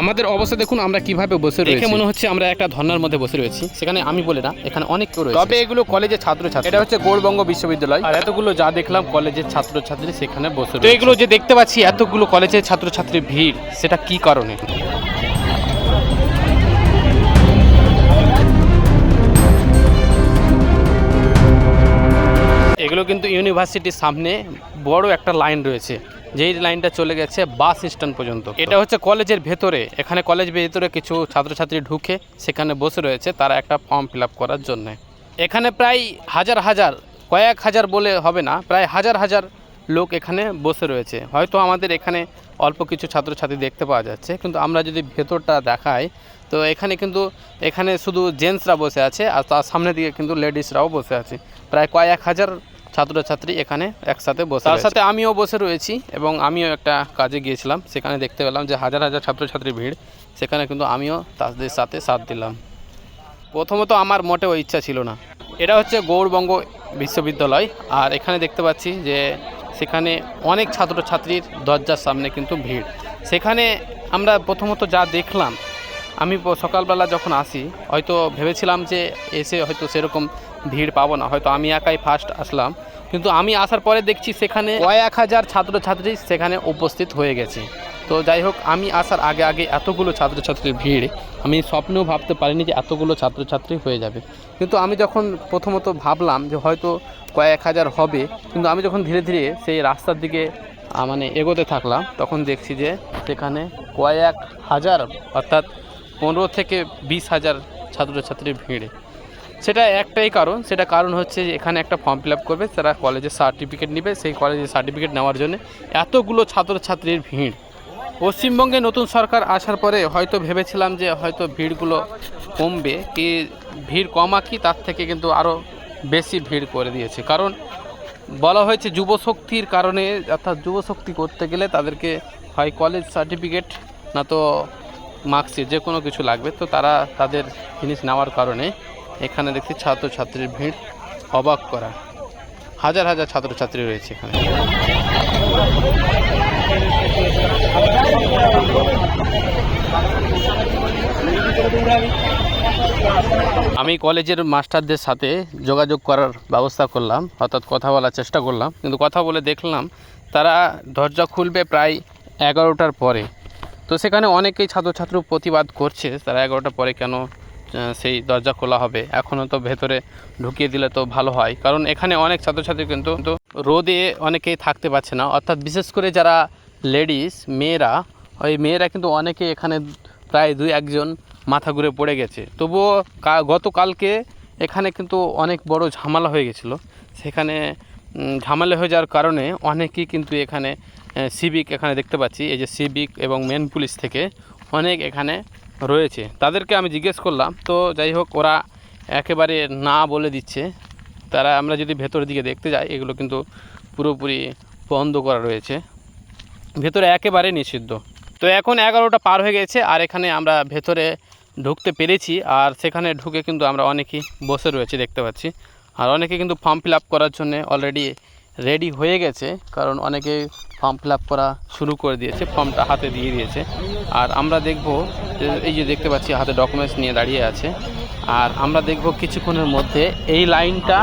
আমাদের অবস্থা দেখুন আমরা কিভাবে বসে রয়েছি। দেখে মনে হচ্ছে আমরা একটা ধর্নার মধ্যে বসে রয়েছি। সেখানে আমি বলে না, এখানে অনেক কেউ রয়েছে। তবে এগুলো কলেজের ছাত্রছাত্রী। এটা হচ্ছে গৌড়বঙ্গ বিশ্ববিদ্যালয়। আর এতগুলো যা দেখলাম কলেজের ছাত্রছাত্রী সেখানে বসে রয়েছে। তো এগুলো যে দেখতে পাচ্ছি এতগুলো কলেজের ছাত্রছাত্রীর ভিড়, সেটা কি কারণে? এগুলো কিন্তু ইউনিভার্সিটির সামনে বড় একটা লাইন রয়েছে, যেই লাইনটা চলে গেছে বাস স্ট্যান্ড পর্যন্ত। এটা হচ্ছে কলেজের ভেতরে। এখানে কলেজ ভেতরে কিছু ছাত্রছাত্রী ঢুকে সেখানে বসে রয়েছে তারা একটা ফর্ম ফিল আপ করার জন্য। এখানে প্রায় হাজার হাজার, কয়েক হাজার বলে হবে না, প্রায় হাজার হাজার লোক এখানে বসে রয়েছে। হয়তো আমাদের এখানে অল্প কিছু ছাত্রছাত্রী দেখতে পাওয়া যাচ্ছে, কিন্তু আমরা যদি ভেতরটা দেখাই তো এখানে শুধু জেন্টসরা বসে আছে, আর তার সামনে দিকে কিন্তু লেডিসরাও বসে আছে। প্রায় কয়েক হাজার ছাত্রছাত্রী এখানে একসাথে বসে, তার সাথে আমিও বসে রয়েছি। এবং আমিও একটা কাজে গিয়েছিলাম, সেখানে দেখতে পেলাম যে হাজার হাজার ছাত্রছাত্রীর ভিড়। সেখানে কিন্তু আমিও তাদের সাথে সাথ দিলাম। প্রথমত আমার মোটেও ইচ্ছা ছিল না। এটা হচ্ছে গৌড়বঙ্গ বিশ্ববিদ্যালয়। আর এখানে দেখতে পাচ্ছি যে সেখানে অনেক ছাত্রছাত্রীর দরজার সামনে কিন্তু ভিড়। সেখানে আমরা প্রথমত যা দেখলাম, আমি সকালবেলা যখন আসি হয়তো ভেবেছিলাম যে এসে হয়তো সেরকম ভিড় পাবো না, হয়তো আমি একাই ফার্স্ট আসলাম। কিন্তু আমি আসার পরে দেখছি সেখানে কয়েক হাজার ছাত্রছাত্রী সেখানে উপস্থিত হয়ে গেছে। তো যাই হোক, আমি আসার আগে আগে এতগুলো ছাত্রছাত্রীর ভিড় আমি স্বপ্নেও ভাবতে পারিনি যে এতগুলো ছাত্রছাত্রী হয়ে যাবে। কিন্তু আমি যখন প্রথমত ভাবলাম যে হয়তো কয়েক হাজার হবে, কিন্তু আমি যখন ধীরে ধীরে সেই রাস্তার দিকে এগোতে থাকলাম, তখন দেখছি যে সেখানে কয়েক হাজার, অর্থাৎ 15 থেকে 20 হাজার ছাত্রছাত্রীর ভিড়ে। সেটা একটাই কারণ, সেটা কারণ হচ্ছে যে এখানে একটা ফর্ম ফিল আপ করবে, তারা কলেজের সার্টিফিকেট নেবে। সেই কলেজের সার্টিফিকেট নেওয়ার জন্য এতগুলো ছাত্রছাত্রীর ভিড়। পশ্চিমবঙ্গে নতুন সরকার আসার পরে হয়তো ভেবেছিলাম যে হয়তো ভিড়গুলো কমবে, কি ভিড় কমা কি তার থেকে কিন্তু আরও বেশি ভিড় করে দিয়েছে। কারণ বলা হয়েছে যুবশক্তির কারণে, অর্থাৎ যুবশক্তি করতে গেলে তাদেরকে হয় কলেজ সার্টিফিকেট না তো মার্কশিট, যে কোনো কিছু লাগবে। তো তারা তাদের জিনিস নেওয়ার কারণে এখানে দেখছি ছাত্রছাত্রীর ভিড় অবাক করা। হাজার হাজার ছাত্রছাত্রী রয়েছে এখানে। আমি কলেজের মাস্টারদের সাথে যোগাযোগ করার ব্যবস্থা করলাম, অর্থাৎ কথা বলার চেষ্টা করলাম। কিন্তু কথা বলে দেখলাম তারা দরজা খুলবে প্রায় 11টার পরে। তো সেখানে অনেকেই ছাত্রছাত্রী প্রতিবাদ করছে, তারা 11টার পরে কেন সেই দরজা খোলা হবে, এখনও তো ভেতরে ঢুকিয়ে দিলে তো ভালো হয়। কারণ এখানে অনেক ছাত্রছাত্রী কিন্তু রোদে অনেকেই থাকতে পারছে না, অর্থাৎ বিশেষ করে যারা লেডিস মেয়েরা, ওই মেয়েরা কিন্তু অনেকে এখানে প্রায় 2-1 মাথা ঘুরে পড়ে গেছে। তবুও গতকালকে এখানে কিন্তু অনেক বড় ঝামেলা হয়ে গেছিলো। সেখানে ঝামেলা হয়ে যাওয়ার কারণে অনেকেই কিন্তু এখানে সিভিক, এখানে দেখতে পাচ্ছি এই যে সিভিক এবং মেন পুলিশ থেকে অনেক এখানে রয়েছে। তাদেরকে আমি জিজ্ঞেস করলাম, তো যাই হোক ওরা একেবারে না বলে দিচ্ছে। তারা, আমরা যদি ভেতরের দিকে দেখতে যাই, এগুলো কিন্তু পুরোপুরি বন্ধ করা রয়েছে, ভেতরে একেবারে নিষিদ্ধ। তো এখন 11টা পার হয়ে গেছে আর এখানে আমরা ভেতরে ঢুকতে পেরেছি। আর সেখানে ঢুকে কিন্তু আমরা অনেকেই বসে রয়েছে দেখতে পাচ্ছি। আর অনেকে কিন্তু ফর্ম ফিল আপ করার জন্য অলরেডি রেডি হয়ে গেছে, কারণ অনেকে ফর্ম ফিল আপ করা শুরু করে দিয়েছে, ফর্মটা হাতে দিয়ে দিয়েছে। আর আমরা দেখব, এই যে দেখতে পাচ্ছি হাতে ডকুমেন্টস নিয়ে দাঁড়িয়ে আছে। আর আমরা দেখব কিছুক্ষণের মধ্যে এই লাইনটা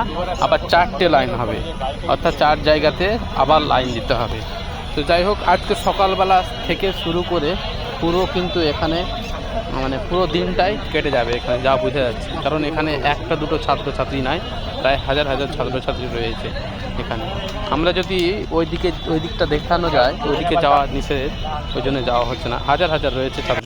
আবার 4টে লাইন হবে, অর্থাৎ 4 জায়গাতে আবার লাইন দিতে হবে। তো যাই হোক, আজকে সকালবেলা থেকে শুরু করে পুরো কিন্তু এখানে পুরো দিনটাই কেটে যাবে এখানে, যা বোঝা যাচ্ছে। কারণ এখানে 1-2 ছাত্রছাত্রী নয়, প্রায় হাজার হাজার ছাত্রছাত্রী রয়েছে এখানে। আমরা যদি ওই দিকটা দেখানো যায়, ওই দিকে যাওয়া নিষেধ, ওই জন্য যাওয়া হচ্ছে না। হাজার হাজার রয়েছে ছাত্র।